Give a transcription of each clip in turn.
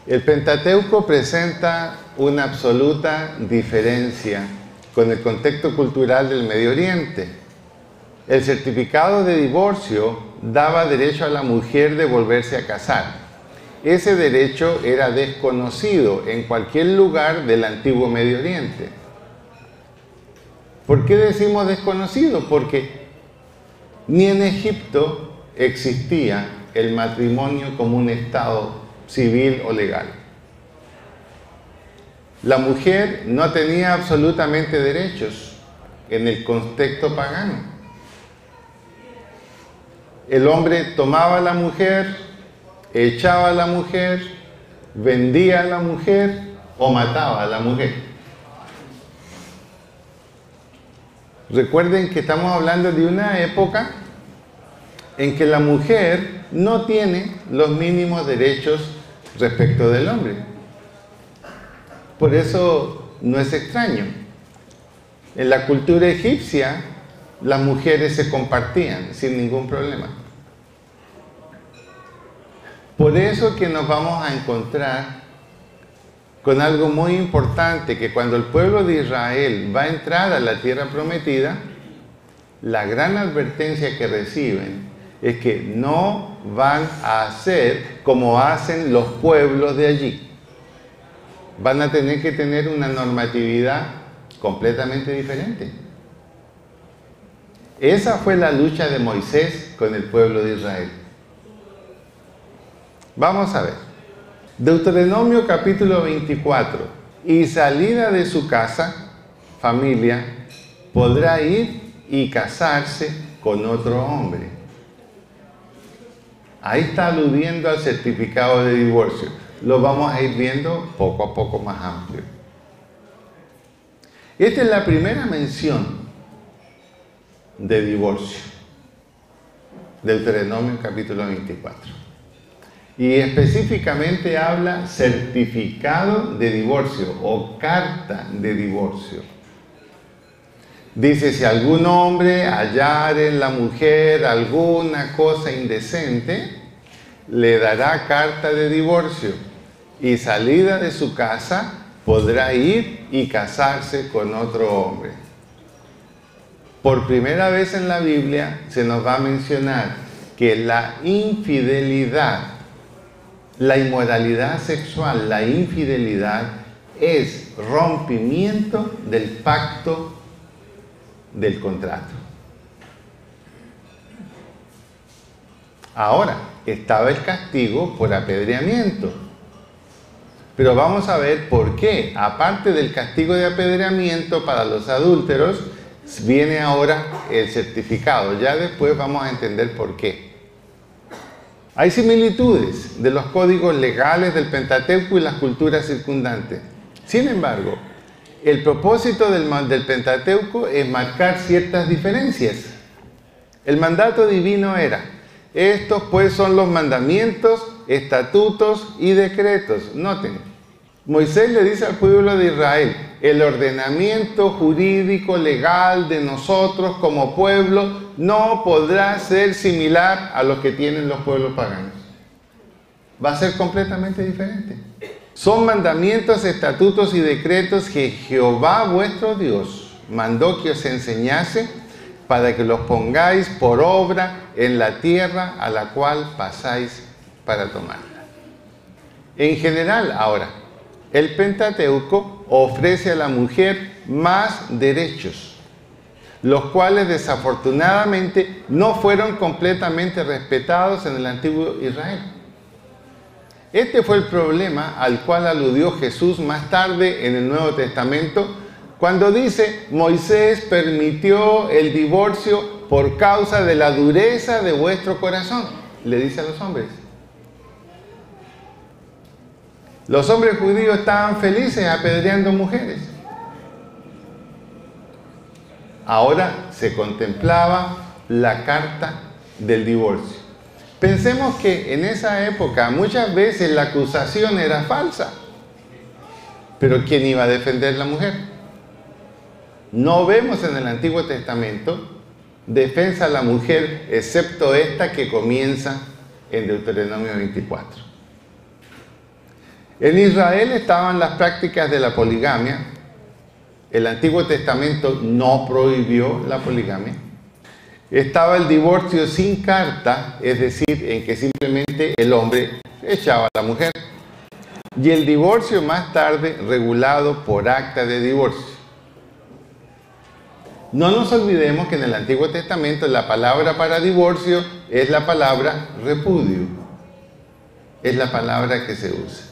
El Pentateuco presenta una absoluta diferencia con el contexto cultural del Medio Oriente. El certificado de divorcio daba derecho a la mujer de volverse a casar. Ese derecho era desconocido en cualquier lugar del antiguo Medio Oriente. ¿Por qué decimos desconocido? Porque ni en Egipto existía el matrimonio como un estado civil o legal. La mujer no tenía absolutamente derechos en el contexto pagano. El hombre tomaba a la mujer, echaba a la mujer, vendía a la mujer o mataba a la mujer. Recuerden que estamos hablando de una época en que la mujer no tiene los mínimos derechos respecto del hombre. Por eso no es extraño. En la cultura egipcia, las mujeres se compartían sin ningún problema. Por eso que nos vamos a encontrar con algo muy importante, que cuando el pueblo de Israel va a entrar a la tierra prometida, la gran advertencia que reciben es que no van a hacer como hacen los pueblos de allí. Van a tener que tener una normatividad completamente diferente. Esa fue la lucha de Moisés con el pueblo de Israel. Vamos a ver. Deuteronomio capítulo 24. Y salida de su casa, familia, podrá ir y casarse con otro hombre. Ahí está aludiendo al certificado de divorcio. Lo vamos a ir viendo poco a poco más amplio. Esta es la primera mención de divorcio. Deuteronomio capítulo 24. Y específicamente habla certificado de divorcio o carta de divorcio. Dice, si algún hombre hallare en la mujer alguna cosa indecente, le dará carta de divorcio y salida de su casa podrá ir y casarse con otro hombre. Por primera vez en la Biblia se nos va a mencionar que la infidelidad, la inmoralidad sexual, la infidelidad es rompimiento del pacto del contrato. Ahora, estaba el castigo por apedreamiento. Pero vamos a ver por qué, aparte del castigo de apedreamiento para los adúlteros, viene ahora el certificado. Ya después vamos a entender por qué. Hay similitudes de los códigos legales del Pentateuco y las culturas circundantes. Sin embargo, el propósito del Pentateuco es marcar ciertas diferencias. El mandato divino era: estos pues son los mandamientos, estatutos y decretos. Noten, Moisés le dice al pueblo de Israel, el ordenamiento jurídico legal de nosotros como pueblo no podrá ser similar a lo que tienen los pueblos paganos. Va a ser completamente diferente. Son mandamientos, estatutos y decretos que Jehová vuestro Dios mandó que os enseñase para que los pongáis por obra en la tierra a la cual pasáis para tomarla. En general, ahora, el Pentateuco ofrece a la mujer más derechos, los cuales desafortunadamente no fueron completamente respetados en el antiguo Israel. Este fue el problema al cual aludió Jesús más tarde en el Nuevo Testamento, cuando dice, Moisés permitió el divorcio por causa de la dureza de vuestro corazón. Le dice a los hombres. Los hombres judíos estaban felices apedreando mujeres. Ahora se contemplaba la carta del divorcio. Pensemos que en esa época muchas veces la acusación era falsa. Pero ¿quién iba a defender la mujer? No vemos en el Antiguo Testamento defensa a la mujer, excepto esta que comienza en Deuteronomio 24. En Israel estaban las prácticas de la poligamia. El Antiguo Testamento no prohibió la poligamia. Estaba el divorcio sin carta, es decir, en que simplemente el hombre echaba a la mujer. Y el divorcio más tarde regulado por acta de divorcio. No nos olvidemos que en el Antiguo Testamento la palabra para divorcio es la palabra repudio. Es la palabra que se usa.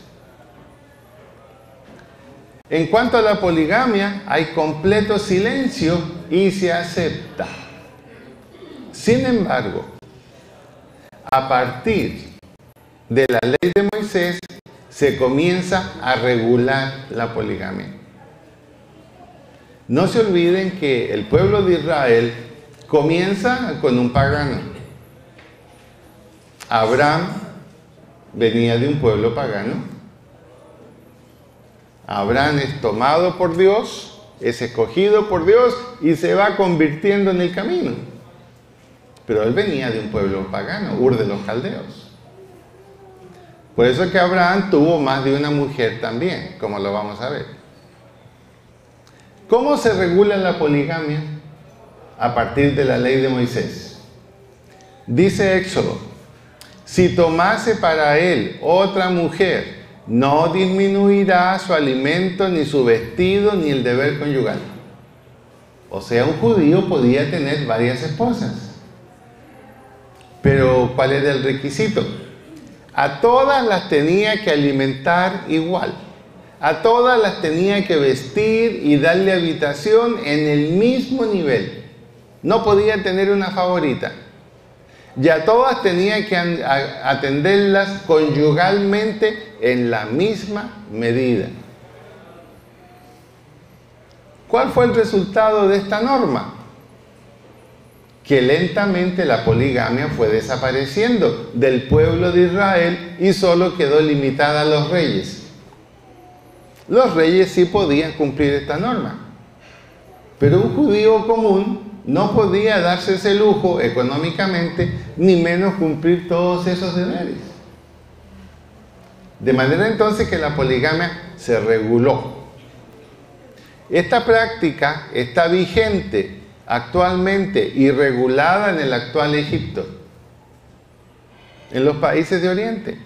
En cuanto a la poligamia, hay completo silencio y se acepta. Sin embargo, a partir de la ley de Moisés, se comienza a regular la poligamia. No se olviden que el pueblo de Israel comienza con un pagano. Abraham venía de un pueblo pagano. Abraham es tomado por Dios, es escogido por Dios y se va convirtiendo en el camino. Pero él venía de un pueblo pagano, Ur de los Caldeos. Por eso es que Abraham tuvo más de una mujer también, como lo vamos a ver. ¿Cómo se regula la poligamia? A partir de la ley de Moisés. Dice Éxodo: si tomase para él otra mujer, no disminuirá su alimento, ni su vestido, ni el deber conyugal. O sea, un judío podía tener varias esposas. Pero, ¿cuál era el requisito? A todas las tenía que alimentar igual. A todas las tenía que vestir y darle habitación en el mismo nivel. No podía tener una favorita. Y a todas tenía que atenderlas conyugalmente en la misma medida. ¿Cuál fue el resultado de esta norma? Que lentamente la poligamia fue desapareciendo del pueblo de Israel y solo quedó limitada a los reyes. Los reyes sí podían cumplir esta norma, pero un judío común no podía darse ese lujo económicamente, ni menos cumplir todos esos deberes. De manera entonces que la poligamia se reguló. Esta práctica está vigente actualmente y regulada en el actual Egipto, en los países de Oriente.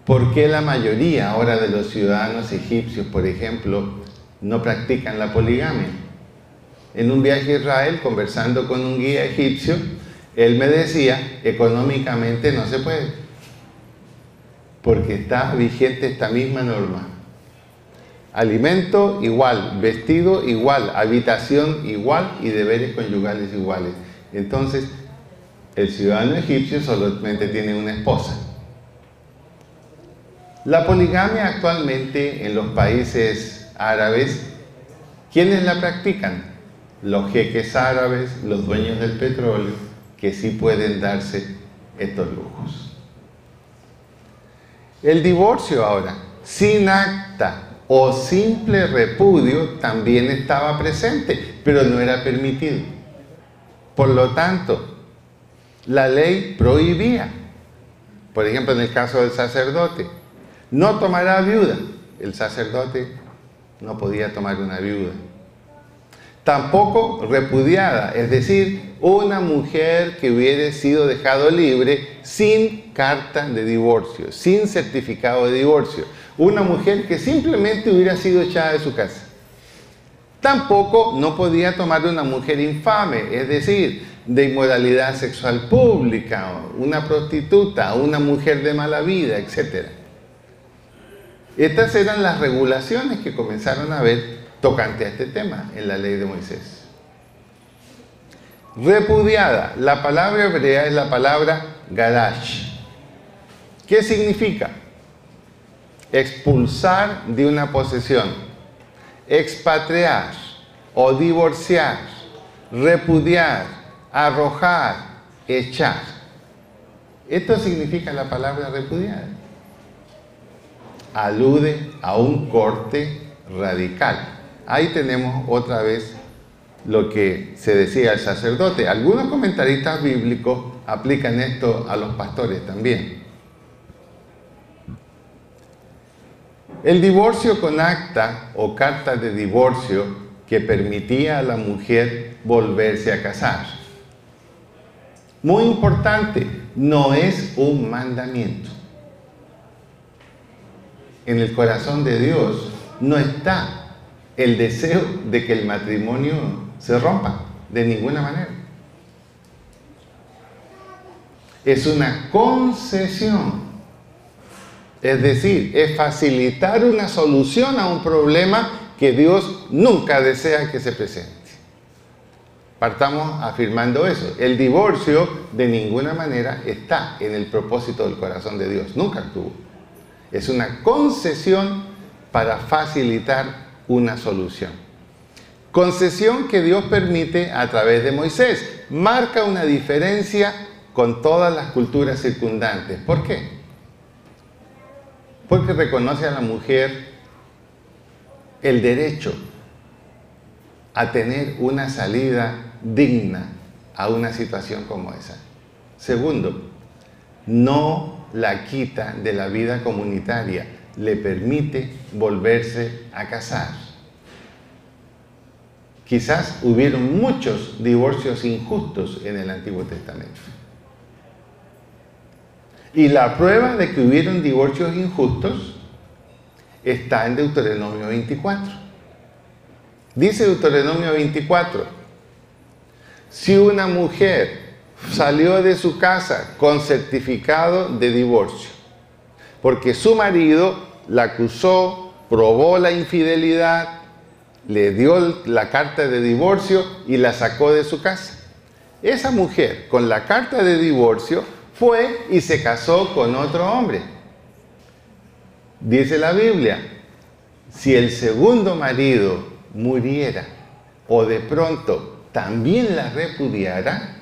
¿Por qué la mayoría ahora de los ciudadanos egipcios, por ejemplo, no practican la poligamia? En un viaje a Israel, conversando con un guía egipcio, él me decía, económicamente no se puede, porque está vigente esta misma norma. Alimento igual, vestido igual, habitación igual y deberes conyugales iguales. Entonces, el ciudadano egipcio solamente tiene una esposa. La poligamia actualmente en los países árabes, ¿quiénes la practican? Los jeques árabes, los dueños del petróleo, que sí pueden darse estos lujos. El divorcio ahora, sin acta o simple repudio, también estaba presente, pero no era permitido. Por lo tanto, la ley prohibía, por ejemplo en el caso del sacerdote, no tomará viuda. El sacerdote no podía tomar una viuda. Tampoco repudiada, es decir, una mujer que hubiera sido dejado libre sin carta de divorcio, sin certificado de divorcio. Una mujer que simplemente hubiera sido echada de su casa. Tampoco no podía tomar una mujer infame, es decir, de inmoralidad sexual pública, una prostituta, una mujer de mala vida, etc. Estas eran las regulaciones que comenzaron a ver tocante a este tema en la ley de Moisés. Repudiada. La palabra hebrea es la palabra garash. ¿Qué significa? Expulsar de una posesión, expatriar o divorciar, repudiar, arrojar, echar. Esto significa la palabra repudiar. Alude a un corte radical. Ahí tenemos otra vez lo que se decía al sacerdote. Algunos comentaristas bíblicos aplican esto a los pastores también. El divorcio con acta o carta de divorcio que permitía a la mujer volverse a casar. Muy importante, no es un mandamiento. En el corazón de Dios no está el deseo de que el matrimonio se rompa, de ninguna manera. Es una concesión. Es decir, es facilitar una solución a un problema que Dios nunca desea que se presente. Partamos afirmando eso. El divorcio de ninguna manera está en el propósito del corazón de Dios. Nunca estuvo. Es una concesión para facilitar una solución. Concesión que Dios permite a través de Moisés. Marca una diferencia con todas las culturas circundantes. ¿Por qué? Porque reconoce a la mujer el derecho a tener una salida digna a una situación como esa. Segundo, no la quita de la vida comunitaria, le permite volverse a casar. Quizás hubieron muchos divorcios injustos en el Antiguo Testamento. Y la prueba de que hubieron divorcios injustos está en Deuteronomio 24. Dice Deuteronomio 24, si una mujer salió de su casa con certificado de divorcio, porque su marido la acusó, probó la infidelidad, le dio la carta de divorcio y la sacó de su casa. Esa mujer con la carta de divorcio fue y se casó con otro hombre. Dice la Biblia, si el segundo marido muriera o de pronto también la repudiara,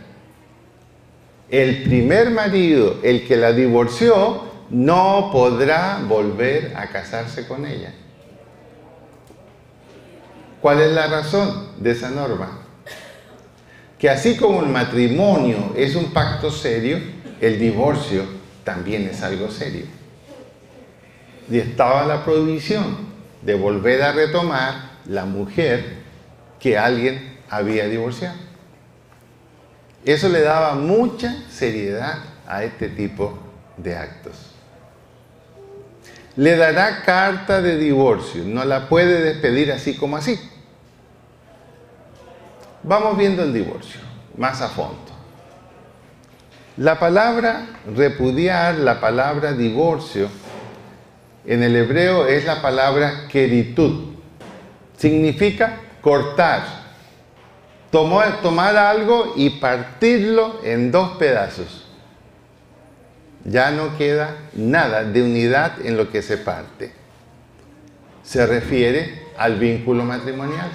el primer marido, el que la divorció, no podrá volver a casarse con ella. ¿Cuál es la razón de esa norma? Que así como el matrimonio es un pacto serio, el divorcio también es algo serio. Y estaba la prohibición de volver a retomar la mujer que alguien había divorciado. Eso le daba mucha seriedad a este tipo de actos. Le dará carta de divorcio, no la puede despedir así como así. Vamos viendo el divorcio más a fondo. La palabra repudiar, la palabra divorcio, en el hebreo es la palabra keritut. Significa cortar. Tomar algo y partirlo en dos pedazos. Ya no queda nada de unidad en lo que se parte. Se refiere al vínculo matrimonial.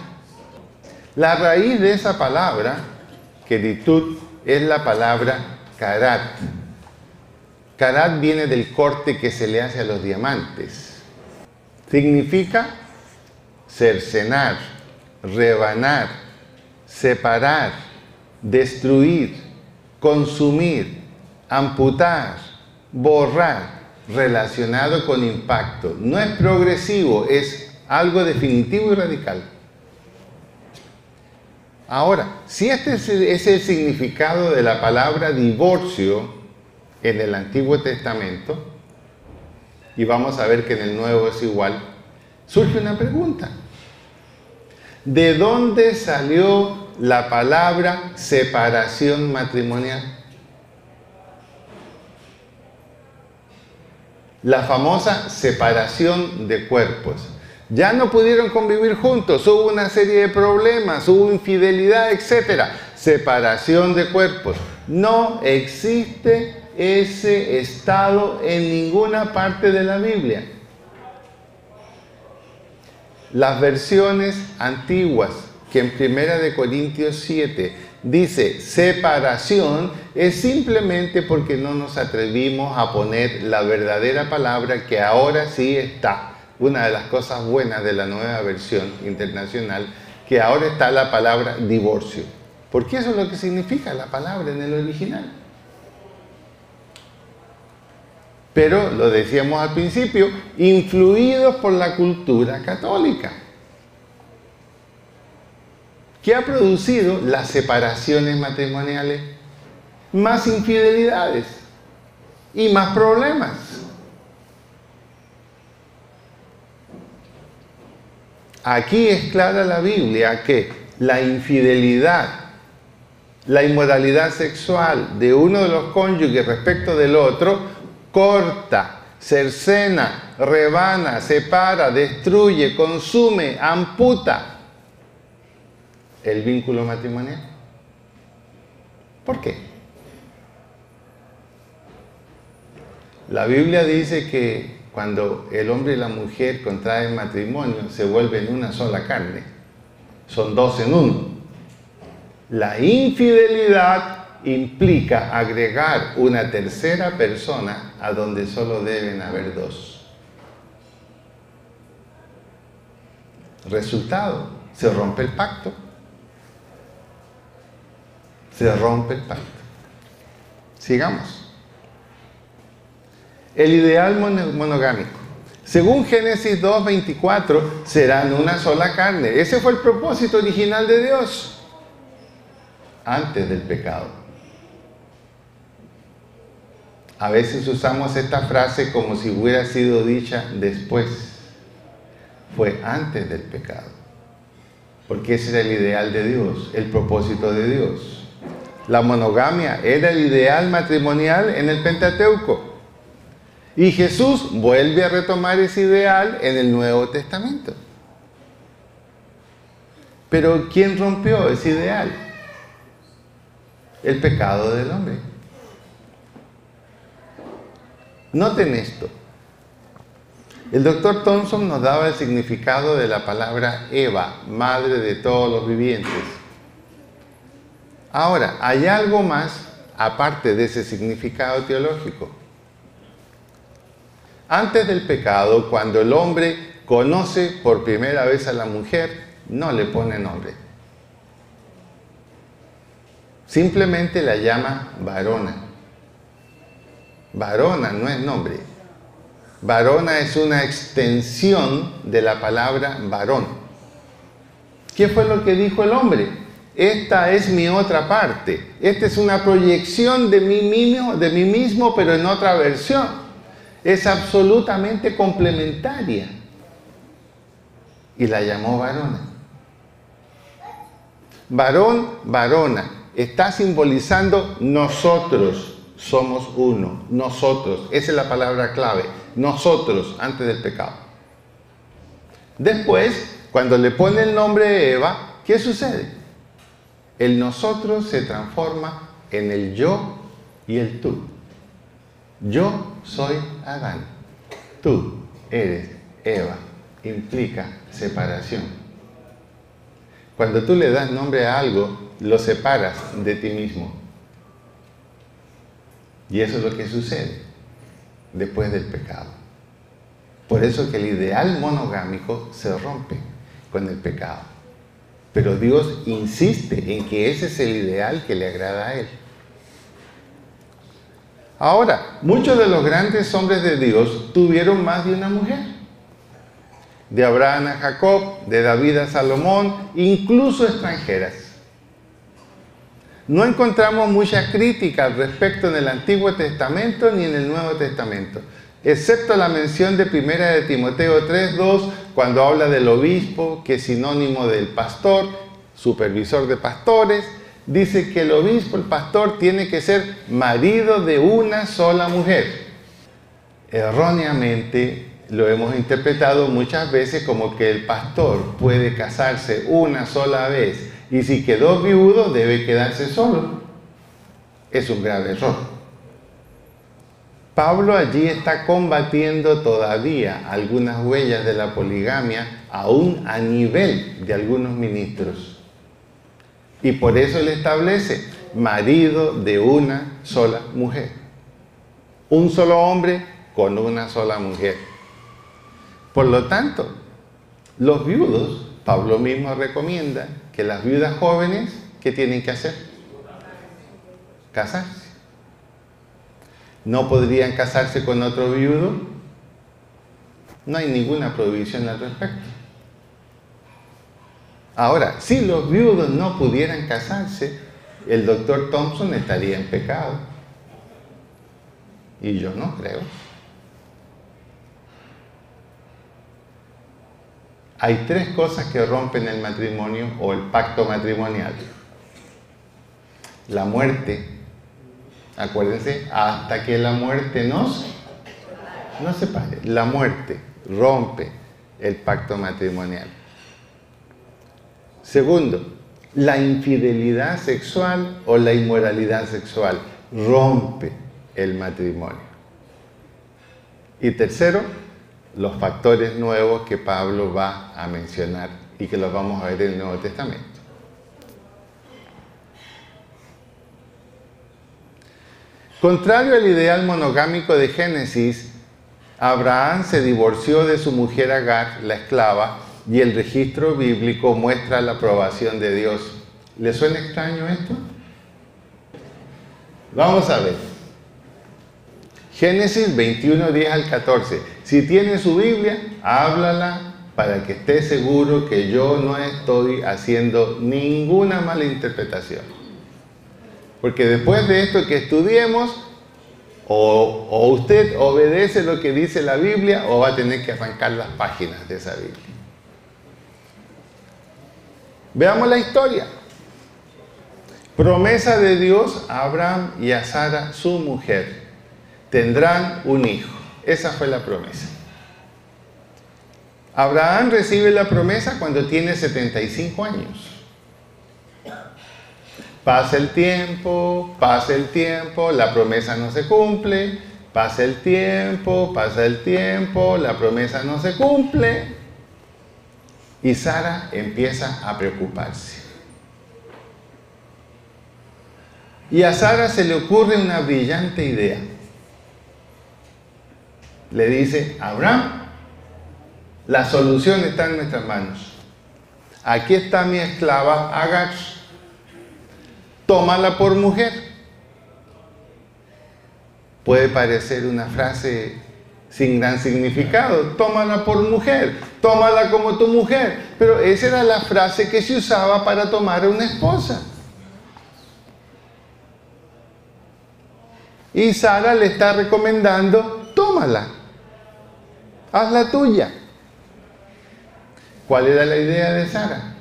La raíz de esa palabra, keritut, es la palabra karat. Karat viene del corte que se le hace a los diamantes. Significa cercenar, rebanar, separar, destruir, consumir, amputar, borrar, relacionado con impacto. No es progresivo, es algo definitivo y radical. Ahora, si este es el significado de la palabra divorcio en el Antiguo Testamento, y vamos a ver que en el Nuevo es igual, surge una pregunta. ¿De dónde salió la palabra separación matrimonial? La famosa separación de cuerpos. Ya no pudieron convivir juntos, hubo una serie de problemas, hubo infidelidad, etc. Separación de cuerpos. No existe ese estado en ninguna parte de la Biblia. Las versiones antiguas, que en 1 Corintios 7 dice separación, es simplemente porque no nos atrevimos a poner la verdadera palabra que ahora sí está. Una de las cosas buenas de la nueva versión internacional, que ahora está la palabra divorcio. Porque eso es lo que significa la palabra en el original. pero lo decíamos al principio, influidos por la cultura católica, que ha producido las separaciones matrimoniales, más infidelidades y más problemas. Aquí es clara la Biblia que la infidelidad, la inmoralidad sexual de uno de los cónyuges respecto del otro, corta, cercena, rebana, separa, destruye, consume, amputa el vínculo matrimonial. ¿Por qué? La Biblia dice que cuando el hombre y la mujer contraen matrimonio, se vuelven una sola carne. Son dos en uno. La infidelidad implica agregar una tercera persona a donde solo deben haber dos. Resultado, se rompe el pacto. Se rompe el pacto. Sigamos. El ideal monogámico. Según Génesis 2:24, serán una sola carne. Ese fue el propósito original de Dios antes del pecado. A veces usamos esta frase como si hubiera sido dicha después. Fue antes del pecado. Porque ese era el ideal de Dios, el propósito de Dios. La monogamia era el ideal matrimonial en el Pentateuco. Y Jesús vuelve a retomar ese ideal en el Nuevo Testamento. Pero ¿quién rompió ese ideal? El pecado del hombre. Noten esto. El doctor Thompson nos daba el significado de la palabra Eva, madre de todos los vivientes. Ahora, hay algo más aparte de ese significado teológico. Antes del pecado, cuando el hombre conoce por primera vez a la mujer, no le pone nombre. Simplemente la llama varona. Varona no es nombre. Varona es una extensión de la palabra varón. ¿Qué fue lo que dijo el hombre? Esta es mi otra parte. Esta es una proyección de mí mismo, pero en otra versión. Es absolutamente complementaria. Y la llamó varona. Varón, varona. Está simbolizando nosotros somos uno. Nosotros. Esa es la palabra clave. Nosotros, antes del pecado. Después, cuando le pone el nombre de Eva, ¿qué sucede? El nosotros se transforma en el yo y el tú. Yo soy Adán, tú eres Eva, implica separación. Cuando tú le das nombre a algo, lo separas de ti mismo. Y eso es lo que sucede después del pecado. Por eso que el ideal monogámico se rompe con el pecado. Pero Dios insiste en que ese es el ideal que le agrada a Él. Ahora, muchos de los grandes hombres de Dios tuvieron más de una mujer. De Abraham a Jacob, de David a Salomón, incluso extranjeras. No encontramos mucha crítica al respecto en el Antiguo Testamento ni en el Nuevo Testamento, excepto la mención de 1 de Timoteo 3:2, cuando habla del obispo, que es sinónimo del pastor, supervisor de pastores. Dice que el obispo, el pastor, tiene que ser marido de una sola mujer. Erróneamente lo hemos interpretado muchas veces como que el pastor puede casarse una sola vez y si quedó viudo debe quedarse solo. Es un grave error. Pablo allí está combatiendo todavía algunas huellas de la poligamia, aún a nivel de algunos ministros. Y por eso él establece marido de una sola mujer. Un solo hombre con una sola mujer. Por lo tanto, los viudos, Pablo mismo recomienda que las viudas jóvenes, ¿qué tienen que hacer? Casarse. ¿No podrían casarse con otro viudo? No hay ninguna prohibición al respecto. Ahora, si los viudos no pudieran casarse, el doctor Thompson estaría en pecado. Y yo no creo. Hay tres cosas que rompen el matrimonio o el pacto matrimonial. La muerte. Acuérdense, hasta que la muerte nos separe. La muerte rompe el pacto matrimonial. Segundo, la infidelidad sexual o la inmoralidad sexual rompe el matrimonio. Y tercero, los factores nuevos que Pablo va a mencionar y que los vamos a ver en el Nuevo Testamento. Contrario al ideal monogámico de Génesis, Abraham se divorció de su mujer Agar, la esclava, y el registro bíblico muestra la aprobación de Dios. ¿Le suena extraño esto? Vamos a ver. Génesis 21, 10 al 14. Si tiene su Biblia, háblala para que esté seguro que yo no estoy haciendo ninguna mala interpretación. Porque después de esto que estudiemos, o usted obedece lo que dice la Biblia, o va a tener que arrancar las páginas de esa Biblia. Veamos la historia. Promesa de Dios a Abraham y a Sara, su mujer. Tendrán un hijo. Esa fue la promesa. Abraham recibe la promesa cuando tiene 75 años. Pasa el tiempo, la promesa no se cumple, pasa el tiempo, la promesa no se cumple. Y Sara empieza a preocuparse. Y a Sara se le ocurre una brillante idea. Le dice, Abraham, la solución está en nuestras manos. Aquí está mi esclava Agar. Tómala por mujer. Puede parecer una frase sin gran significado. Tómala por mujer. Tómala como tu mujer. Pero esa era la frase que se usaba para tomar a una esposa. Y Sara le está recomendando, tómala. Hazla tuya. ¿Cuál era la idea de Sara?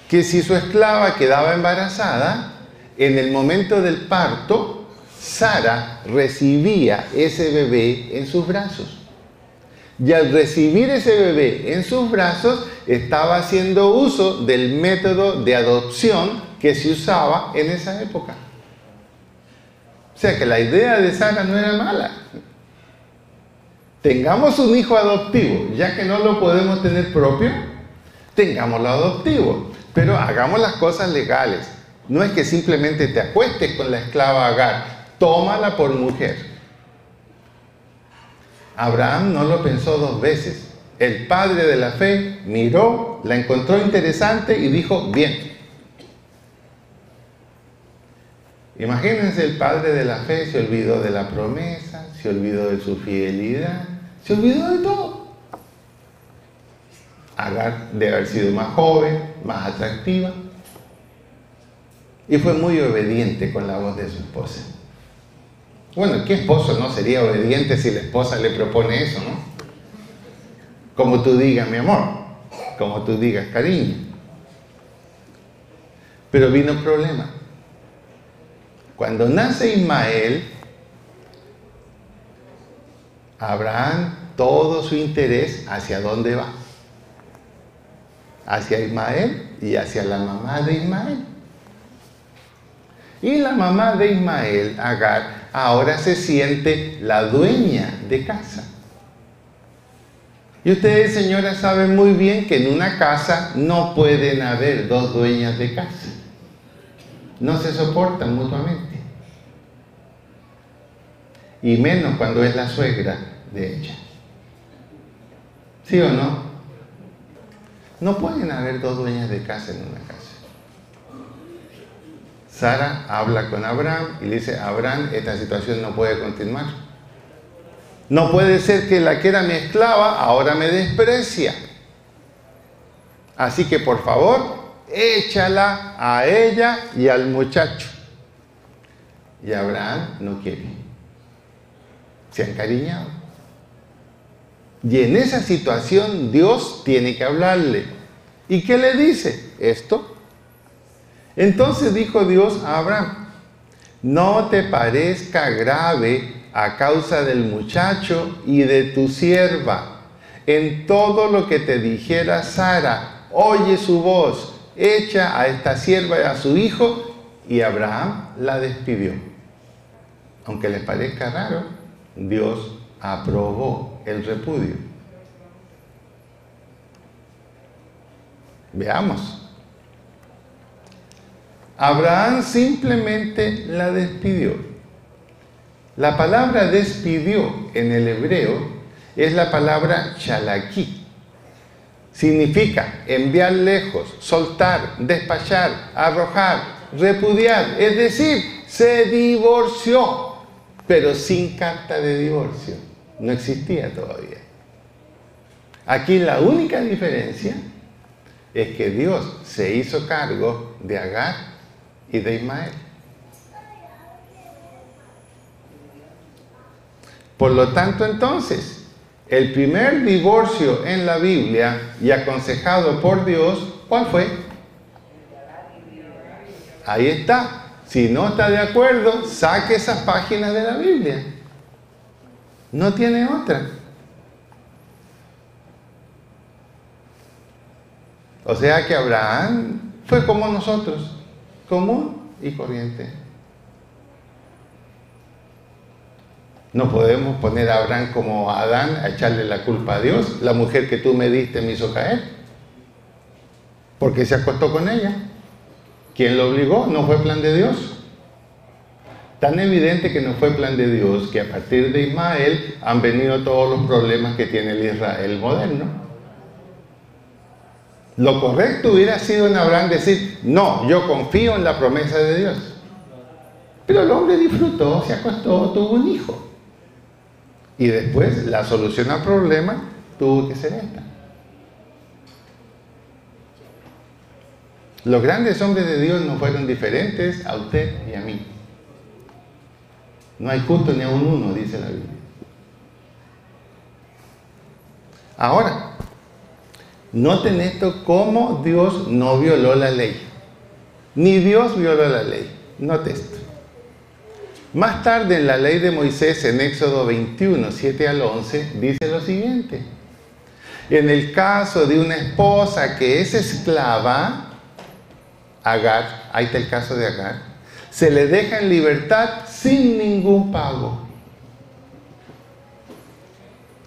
Que si su esclava quedaba embarazada, en el momento del parto, Sara recibía ese bebé en sus brazos. Y al recibir ese bebé en sus brazos, estaba haciendo uso del método de adopción que se usaba en esa época. O sea que la idea de Sara no era mala. Tengamos un hijo adoptivo, ya que no lo podemos tener propio, tengámoslo adoptivo. Pero hagamos las cosas legales. No es que simplemente te acuestes con la esclava Agar, tómala por mujer. Abraham no lo pensó dos veces. El padre de la fe miró, la encontró interesante y dijo, bien. Imagínense, el padre de la fe se olvidó de la promesa, se olvidó de su fidelidad, se olvidó de todo. Agar debe haber sido más joven, más atractiva, y fue muy obediente con la voz de su esposa. Bueno, ¿qué esposo no sería obediente si la esposa le propone eso, no? Como tú digas, mi amor, como tú digas, cariño. Pero vino un problema. Cuando nace Ismael, Abraham, todo su interés, ¿hacia dónde va? Hacia Ismael y hacia la mamá de Ismael. Y la mamá de Ismael, Agar, ahora se siente la dueña de casa. Y ustedes, señoras, saben muy bien que en una casa no pueden haber dos dueñas de casa. No se soportan mutuamente. Y menos cuando es la suegra de ella. ¿Sí o no? No pueden haber dos dueñas de casa en una casa. Sara habla con Abraham y le dice, Abraham, esta situación no puede continuar. No puede ser que la que era mi esclava ahora me desprecia. Así que por favor, échala a ella y al muchacho. Y Abraham no quiere. Se ha encariñado. Y en esa situación Dios tiene que hablarle. ¿Y qué le dice? Esto. Entonces dijo Dios a Abraham, no te parezca grave a causa del muchacho y de tu sierva. En todo lo que te dijera Sara, oye su voz, echa a esta sierva y a su hijo. Y Abraham la despidió. Aunque les parezca raro, Dios aprobó el repudio. Veamos. Abraham simplemente la despidió. La palabra despidió en el hebreo es la palabra shalaki. Significa enviar lejos, soltar, despachar, arrojar, repudiar. Es decir, se divorció, pero sin carta de divorcio. No existía todavía. Aquí la única diferencia es que Dios se hizo cargo de Agar y de Ismael. Por lo tanto, entonces, el primer divorcio en la Biblia y aconsejado por Dios, ¿cuál fue? Ahí está. Si no está de acuerdo, saque esas páginas de la Biblia. No tiene otra. O sea que Abraham fue como nosotros, común y corriente. No podemos poner a Abraham como a Adán a echarle la culpa a Dios. La mujer que tú me diste me hizo caer, porque se acostó con ella. ¿Quién lo obligó? No fue plan de Dios. Tan evidente que no fue plan de Dios que a partir de Ismael han venido todos los problemas que tiene el Israel moderno. Lo correcto hubiera sido en Abraham decir, no, yo confío en la promesa de Dios. Pero el hombre disfrutó, se acostó, tuvo un hijo. Y después la solución al problema tuvo que ser esta. Los grandes hombres de Dios no fueron diferentes a usted y a mí. No hay justo ni a un uno, dice la Biblia. Ahora, noten esto, cómo Dios no violó la ley. Ni Dios violó la ley. Note esto. Más tarde en la ley de Moisés, en Éxodo 21, 7 al 11, dice lo siguiente. En el caso de una esposa que es esclava, Agar, ahí está el caso de Agar, se le deja en libertad sin ningún pago.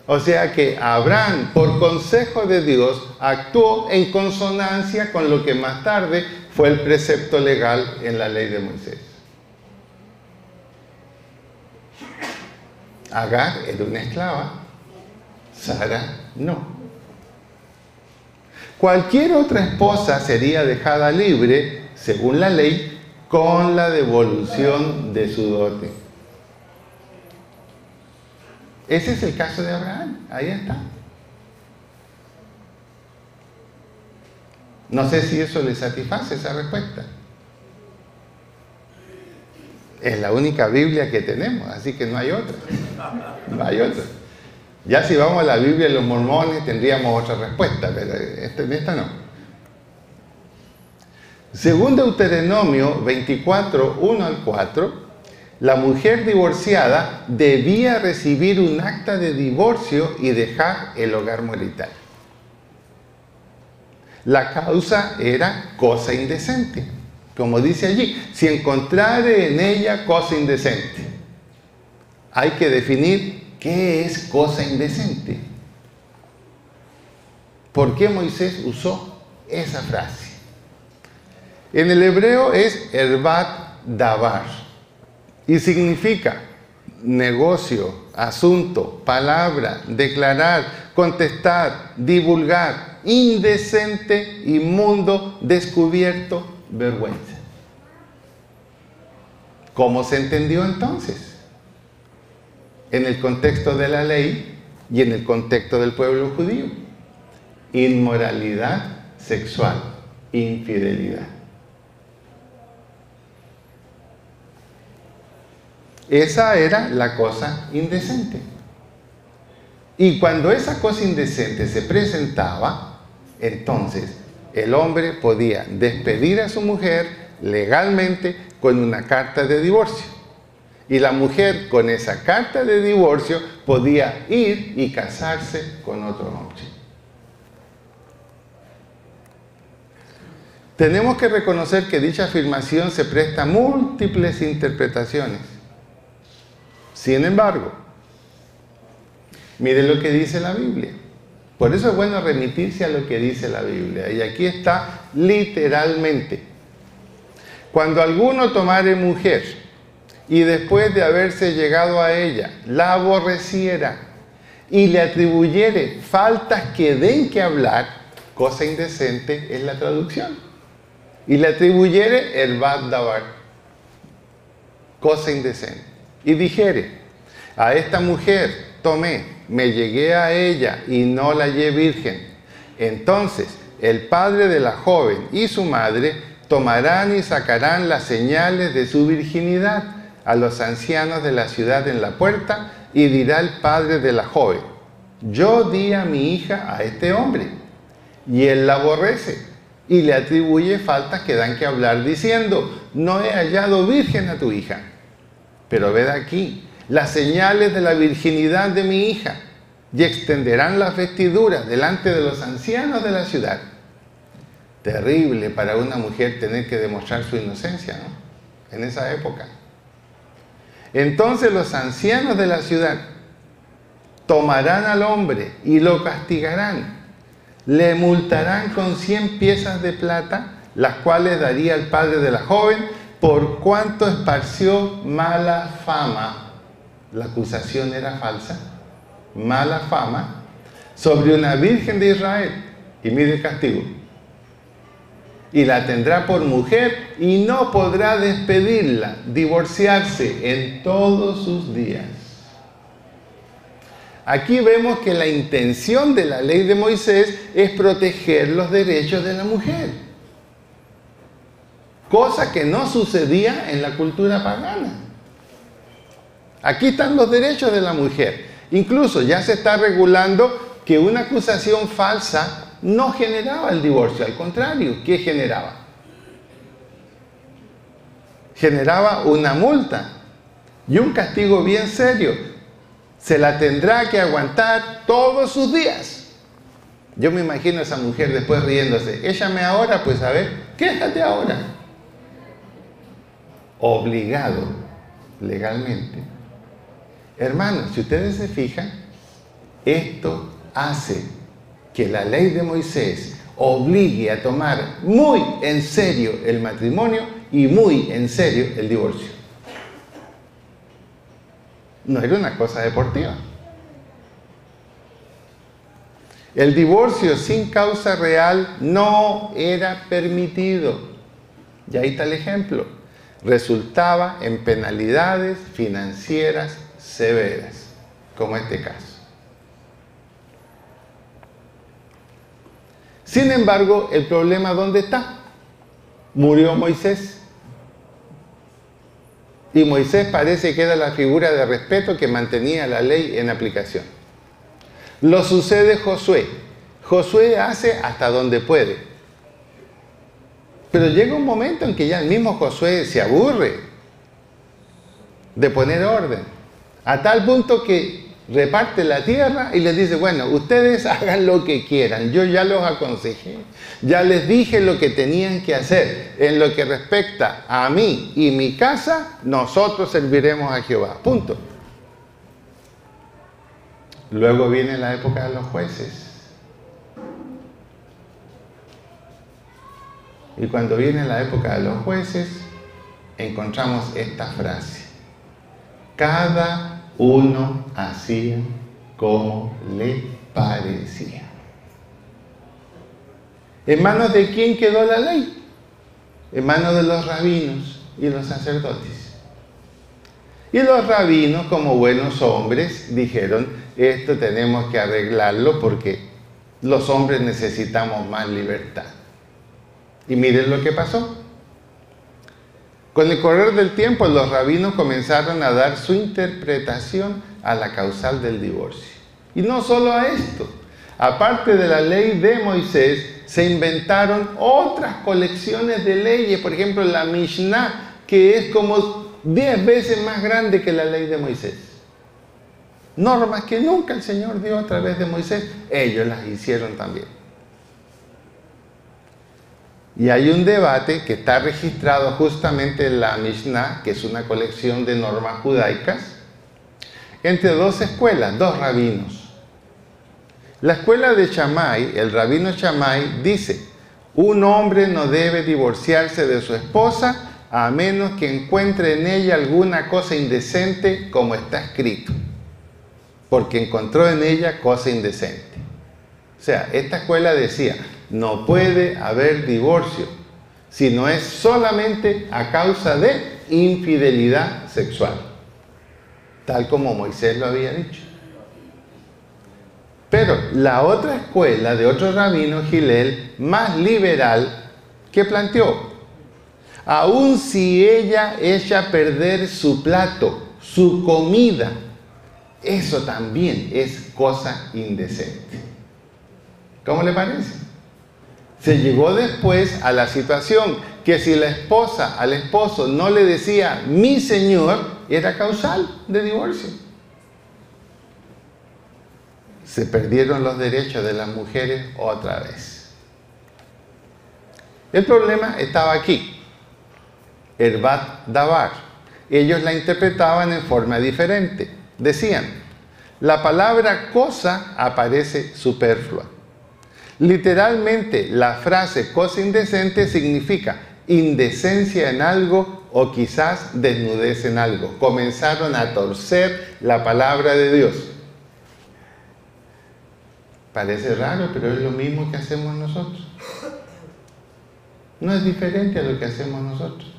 O sea que Abraham, por consejo de Dios, actuó en consonancia con lo que más tarde fue el precepto legal en la ley de Moisés. Agar era una esclava, Sara no. Cualquier otra esposa sería dejada libre, según la ley, con la devolución de su dote. Ese es el caso de Abraham, ahí está. No sé si eso le satisface esa respuesta. Es la única Biblia que tenemos, así que no hay otra. No hay otra. Ya si vamos a la Biblia de los mormones tendríamos otra respuesta, pero en esta no. Según Deuteronomio 24, 1 al 4, la mujer divorciada debía recibir un acta de divorcio y dejar el hogar marital. La causa era cosa indecente. Como dice allí, si encontrare en ella cosa indecente. Hay que definir qué es cosa indecente. ¿Por qué Moisés usó esa frase? En el hebreo es herbat davar y significa negocio, asunto, palabra, declarar, contestar, divulgar, indecente, inmundo, descubierto, vergüenza. ¿Cómo se entendió entonces? En el contexto de la ley y en el contexto del pueblo judío. Inmoralidad sexual, infidelidad. Esa era la cosa indecente. Y cuando esa cosa indecente se presentaba, entonces el hombre podía despedir a su mujer legalmente con una carta de divorcio. Y la mujer con esa carta de divorcio podía ir y casarse con otro hombre. Tenemos que reconocer que dicha afirmación se presta a múltiples interpretaciones. Sin embargo, mire lo que dice la Biblia. Por eso es bueno remitirse a lo que dice la Biblia. Y aquí está literalmente. Cuando alguno tomare mujer y después de haberse llegado a ella, la aborreciera y le atribuyere faltas que den que hablar, cosa indecente es la traducción, y le atribuyere erbat davar, cosa indecente, y dijere, a esta mujer tomé, me llegué a ella y no la hallé virgen, entonces el padre de la joven y su madre tomarán y sacarán las señales de su virginidad a los ancianos de la ciudad en la puerta, y dirá el padre de la joven, yo di a mi hija a este hombre, y él la aborrece, y le atribuye faltas que dan que hablar, diciendo, no he hallado virgen a tu hija. Pero ved aquí, las señales de la virginidad de mi hija, y extenderán las vestiduras delante de los ancianos de la ciudad. Terrible para una mujer tener que demostrar su inocencia, ¿no? En esa época. Entonces los ancianos de la ciudad tomarán al hombre y lo castigarán. Le multarán con 100 piezas de plata, las cuales daría el padre de la joven, por cuanto esparció mala fama. La acusación era falsa. Mala fama sobre una virgen de Israel. Y mire el castigo. Y la tendrá por mujer y no podrá despedirla, divorciarse en todos sus días. Aquí vemos que la intención de la ley de Moisés es proteger los derechos de la mujer. Cosa que no sucedía en la cultura pagana. Aquí están los derechos de la mujer. Incluso ya se está regulando que una acusación falsa no generaba el divorcio, al contrario, ¿qué generaba? Generaba una multa y un castigo bien serio. Se la tendrá que aguantar todos sus días. Yo me imagino a esa mujer después riéndose. Échame ahora, pues a ver, quéjate ahora. Obligado legalmente. Hermanos, si ustedes se fijan, esto hace que la ley de Moisés obligue a tomar muy en serio el matrimonio y muy en serio el divorcio. No era una cosa deportiva. El divorcio sin causa real no era permitido. Y ahí está el ejemplo. Resultaba en penalidades financieras severas, como este caso. Sin embargo, el problema ¿dónde está? Murió Moisés. Y Moisés parece que era la figura de respeto que mantenía la ley en aplicación. Lo sucede Josué. Josué hace hasta donde puede. Pero llega un momento en que ya el mismo Josué se aburre de poner orden. A tal punto que reparte la tierra y les dice, bueno, ustedes hagan lo que quieran, yo ya los aconsejé, ya les dije lo que tenían que hacer, en lo que respecta a mí y mi casa, nosotros serviremos a Jehová, punto. Luego viene la época de los jueces. Y cuando viene la época de los jueces, encontramos esta frase. Cada uno hacía como le parecía. ¿En manos de quién quedó la ley? En manos de los rabinos y los sacerdotes. Y los rabinos, como buenos hombres, dijeron, esto tenemos que arreglarlo porque los hombres necesitamos más libertad. Y miren lo que pasó. Con el correr del tiempo, los rabinos comenzaron a dar su interpretación a la causal del divorcio. Y no solo a esto. Aparte de la ley de Moisés, se inventaron otras colecciones de leyes. Por ejemplo, la Mishnah, que es como 10 veces más grande que la ley de Moisés. Normas que nunca el Señor dio a través de Moisés, ellos las hicieron también. Y hay un debate que está registrado justamente en la Mishnah, que es una colección de normas judaicas, entre dos escuelas, dos rabinos. La escuela de Shammai, el rabino Shammai, dice, un hombre no debe divorciarse de su esposa a menos que encuentre en ella alguna cosa indecente, como está escrito, porque encontró en ella cosa indecente. O sea, esta escuela decía, no puede haber divorcio si no es solamente a causa de infidelidad sexual, tal como Moisés lo había dicho. Pero la otra escuela de otro rabino, Hillel, más liberal, que planteó, aun si ella echa a perder su plato, su comida, eso también es cosa indecente. ¿Cómo le parece? Se llegó después a la situación que si la esposa al esposo no le decía mi señor, era causal de divorcio. Se perdieron los derechos de las mujeres otra vez. El problema estaba aquí. Erbat Davar. Ellos la interpretaban en forma diferente. Decían, la palabra cosa aparece superflua. Literalmente, la frase cosa indecente significa indecencia en algo o quizás desnudez en algo. Comenzaron a torcer la palabra de Dios. Parece raro, pero es lo mismo que hacemos nosotros. No es diferente a lo que hacemos nosotros.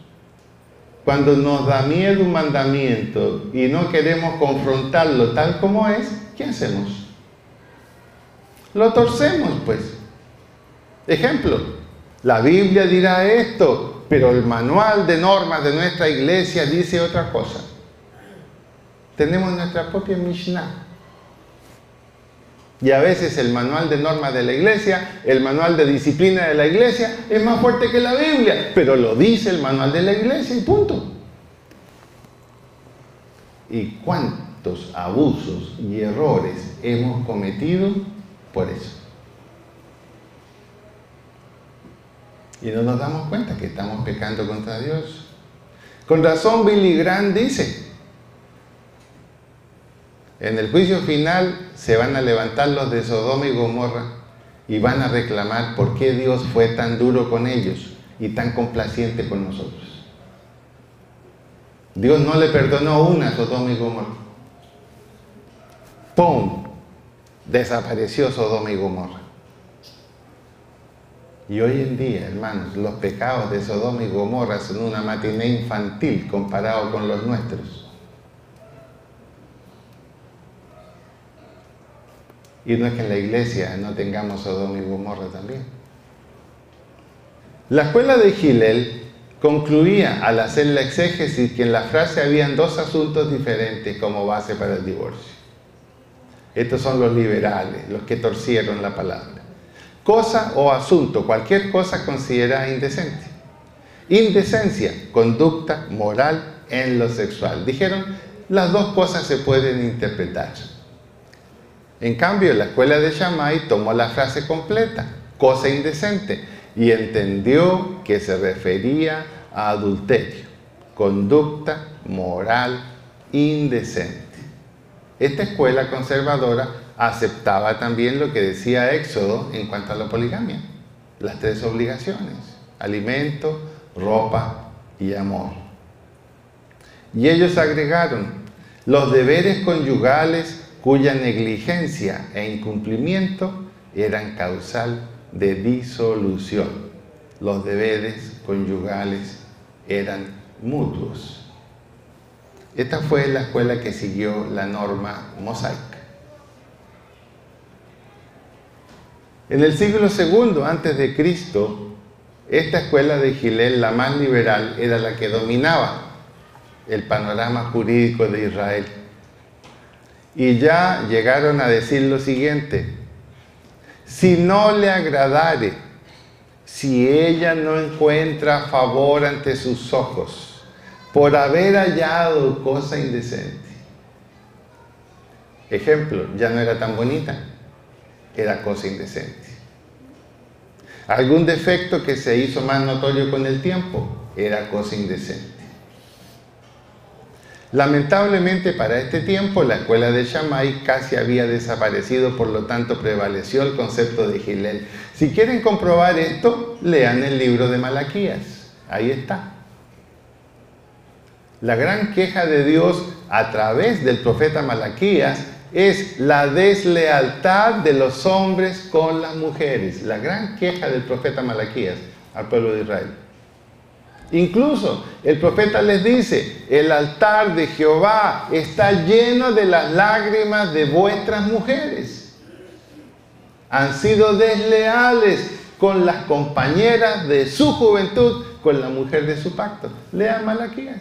Cuando nos da miedo un mandamiento y no queremos confrontarlo tal como es, ¿qué hacemos? Lo torcemos, pues. Ejemplo, la Biblia dirá esto, pero el manual de normas de nuestra iglesia dice otra cosa. Tenemos nuestra propia Mishnah. Y a veces el manual de normas de la iglesia, el manual de disciplina de la iglesia, es más fuerte que la Biblia, pero lo dice el manual de la iglesia y punto. ¿Y cuántos abusos y errores hemos cometido por eso? Y no nos damos cuenta que estamos pecando contra Dios. Con razón Billy Graham dice, en el juicio final se van a levantar los de Sodoma y Gomorra y van a reclamar por qué Dios fue tan duro con ellos y tan complaciente con nosotros. Dios no le perdonó una a Sodoma y Gomorra. ¡Pum! Desapareció Sodoma y Gomorra. Y hoy en día, hermanos, los pecados de Sodoma y Gomorra son una matiné infantil comparado con los nuestros. Y no es que en la iglesia no tengamos Sodoma y Gomorra también. La escuela de Hillel concluía al hacer la exégesis que en la frase habían dos asuntos diferentes como base para el divorcio. Estos son los liberales, los que torcieron la palabra. Cosa o asunto, cualquier cosa considerada indecente. Indecencia, conducta moral en lo sexual. Dijeron, las dos cosas se pueden interpretar. En cambio, la escuela de Shammai tomó la frase completa, cosa indecente, y entendió que se refería a adulterio, conducta moral indecente. Esta escuela conservadora aceptaba también lo que decía Éxodo en cuanto a la poligamia, las tres obligaciones, alimento, ropa y amor. Y ellos agregaron los deberes conyugales cuya negligencia e incumplimiento eran causal de disolución. Los deberes conyugales eran mutuos. Esta fue la escuela que siguió la norma mosaica. En el siglo II antes de Cristo, esta escuela de Hillel, la más liberal, era la que dominaba el panorama jurídico de Israel. Y ya llegaron a decir lo siguiente: si no le agradare, si ella no encuentra favor ante sus ojos, por haber hallado cosa indecente. Ejemplo, ya no era tan bonita, era cosa indecente. Algún defecto que se hizo más notorio con el tiempo, era cosa indecente. Lamentablemente para este tiempo la escuela de Shammai casi había desaparecido, por lo tanto prevaleció el concepto de Hillel. Si quieren comprobar esto, lean el libro de Malaquías, ahí está. La gran queja de Dios a través del profeta Malaquías es la deslealtad de los hombres con las mujeres. La gran queja del profeta Malaquías al pueblo de Israel. Incluso el profeta les dice: el altar de Jehová está lleno de las lágrimas de vuestras mujeres. Han sido desleales con las compañeras de su juventud, con la mujer de su pacto. Lean Malaquías.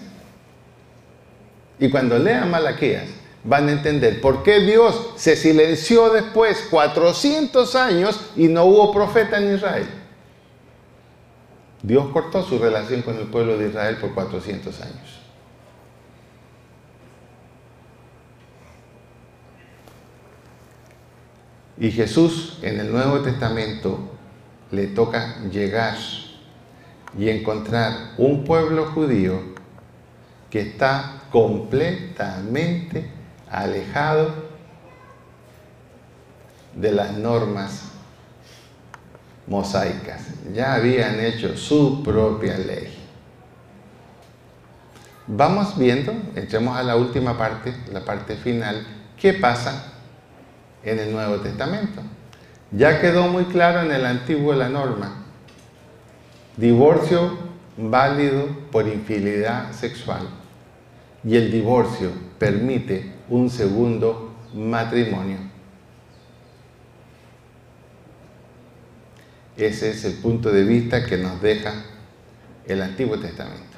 Y cuando lean Malaquías, van a entender por qué Dios se silenció después 400 años y no hubo profeta en Israel. Dios cortó su relación con el pueblo de Israel por 400 años. Y Jesús en el Nuevo Testamento le toca llegar y encontrar un pueblo judío que está completamente alejado de las normas mosaicas. Ya habían hecho su propia ley. Vamos viendo, entremos a la última parte, la parte final, qué pasa en el Nuevo Testamento. Ya quedó muy claro en el Antiguo la norma: divorcio válido por infidelidad sexual, y el divorcio permite un segundo matrimonio. Ese es el punto de vista que nos deja el Antiguo Testamento.